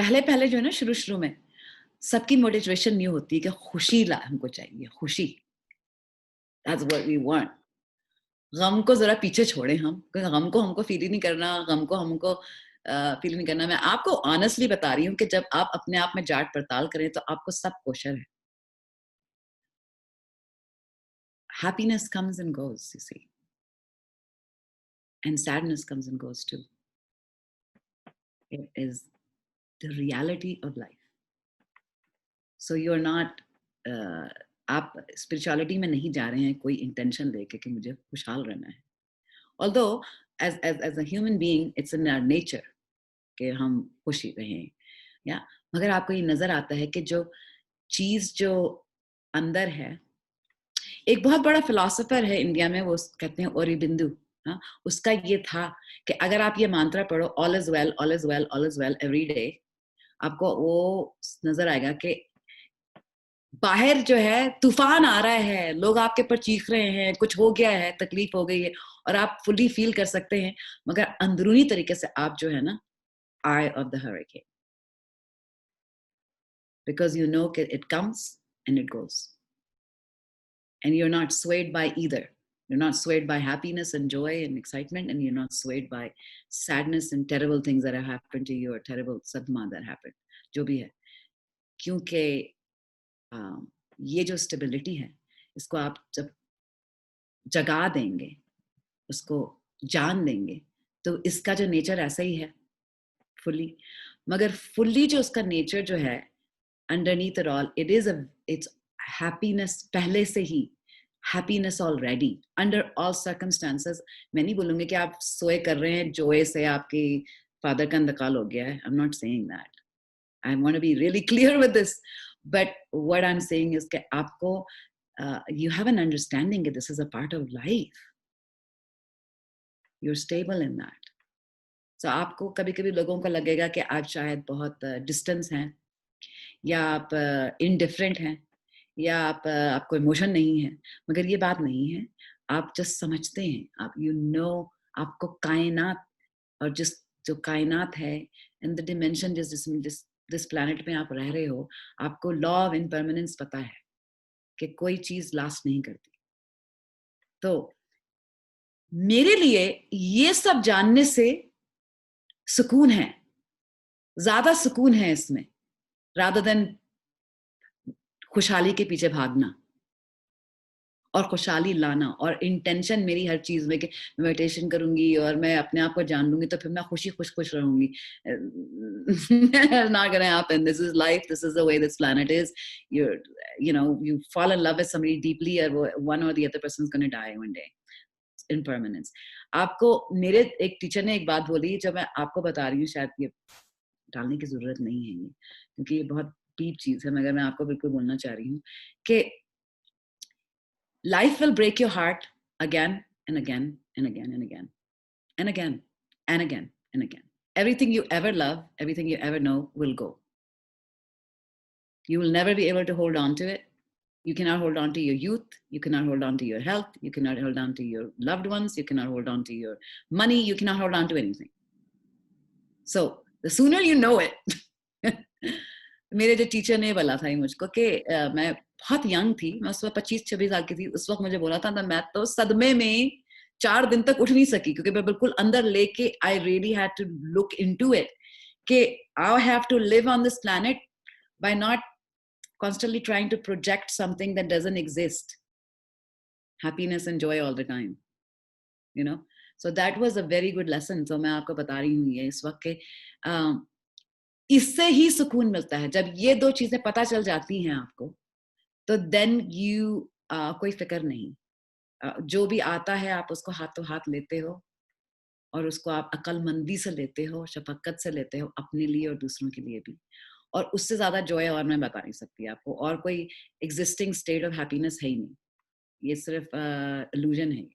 पहले पहले जो है ना, शुरू शुरू में सबकी मोटिवेशन ये होती है कि खुशी ला हमको चाहिए, खुशी, दैट्स व्हाट वी वांट। गम को जरा पीछे छोड़े हम, क्योंकि गम को हमको फील ही नहीं करना, गम को हमको फील नहीं करना। मैं आपको ऑनेस्टली बता रही हूँ कि जब आप अपने आप में जांच पड़ताल करें तो आपको सब कोशर है। Happiness comes and goes, you see, and sadness comes and goes too. It is the reality of life. So you are not, आप स्पिरिचुअलिटी में नहीं जा रहे हैं कोई इंटेंशन लेके कि मुझे खुशहाल रहना है। Although as a human being it's in our nature कि हम खुशी रहें, या मगर आपको ये नजर आता है कि जो चीज जो अंदर है, एक बहुत बड़ा फिलोसोफर है इंडिया में, वो कहते हैं औरबिंदु। हाँ, उसका ये था कि अगर आप ये मंत्र पढ़ो, all is well, all is well, all is well every day, आपको वो नजर आएगा कि बाहर जो है तूफान आ रहा है, लोग आपके ऊपर चीख रहे हैं, कुछ हो गया है, तकलीफ हो गई है, और आप फुली फील कर सकते हैं, मगर अंदरूनी तरीके से आप जो है ना, eye of the hurricane, because you know it comes and it goes, and you're not swayed by either. You're not swayed by happiness and joy and excitement, and you're not swayed by sadness and terrible things that have happened to you, or terrible sadma that happened, जो भी है। क्योंकि ये जो stability है, इसको आप जब जगा देंगे, उसको जान देंगे, तो इसका जो नेचर ऐसा ही है, फुली। मगर फुल्ली जो उसका नेचर जो है, underneath it all, it's happiness पहले से ही, happiness already under all circumstances। मैं नहीं बोलूंगी कि आप सोए कर रहे हैं, जोए से आपके फादर का इंतकाल हो गया है, I'm not saying that, I want to be really clear with this, but what I'm saying is कि आपको you have an understanding that this is a part of life, you're stable in that। So आपको कभी कभी लोगों को लगेगा कि आप शायद बहुत डिस्टेंस हैं, या आप इनडिफरेंट हैं, या आपको इमोशन नहीं है, मगर ये बात नहीं है। आप जस्ट समझते हैं, आप यू नो, आपको कायनात, और जिस जो कायनात है, इन द डिमेंशन जिस प्लैनेट में आप रह रहे हो, आपको लॉ ऑफ इम्परमानेंस पता है कि कोई चीज लास्ट नहीं करती। तो मेरे लिए ये सब जानने से सुकून है, ज्यादा सुकून है इसमें, rather than खुशहाली के पीछे भागना और खुशहाली लाना। और इंटेंशन मेरी हर चीज में कि मेडिटेशन करूंगी और मैं अपने आप को जान लूंगी, तो फिर मैं खुश रहूंगी। Not gonna happen. This is life, this is the way this planet is। You fall in love with somebody deeply, or one or the other person is gonna die one day, impermanence। आपको, मेरे एक teacher ने एक बात बोली, जब मैं आपको बता रही हूँ, शायद ये डालने की जरूरत नहीं है ये, क्योंकि ये बहुत डीप चीज है, मगर मैं आपको बिल्कुल बोलना चाह रही हूँ कि life will break your heart again and again and again and again and again and again and again। Everything you ever love, everything you ever know will go। You will never be able to hold on to it। You cannot hold on to your youth, you cannot hold on to your health, you cannot hold on to your loved ones, you cannot hold on to your money, you cannot hold on to anything। So the sooner you know it। मेरे जो teacher ने बोला था मुझको कि मैं बहुत young थी, मैं उस वक्त 25-26 साल की थी, उस वक्त मुझे बोला था, तो मैं तो सदमे में 4 दिन तक उठ नहीं सकी, क्योंकि मैं बिल्कुल अंदर लेके आई really had to look into it कि I have to live on this planet by not constantly trying to project something that doesn't exist, happiness and joy all the time, you know। So that was a very good lesson। So मैं आपको बता रही हूँ ये इस वक्त के इससे ही सुकून मिलता है। जब ये दो चीजें पता चल जाती हैं आपको, तो देन यू कोई फिक्र नहीं, जो भी आता है आप उसको हाथों हाथ लेते हो, और उसको आप अक्लमंदी से लेते हो, शफकत से लेते हो, अपने लिए और दूसरों के लिए भी। और उससे ज्यादा जॉय और मैं बता नहीं सकती आपको, और कोई एग्जिस्टिंग स्टेट ऑफ हैप्पीनेस है ही नहीं, ये सिर्फ इल्यूजन है।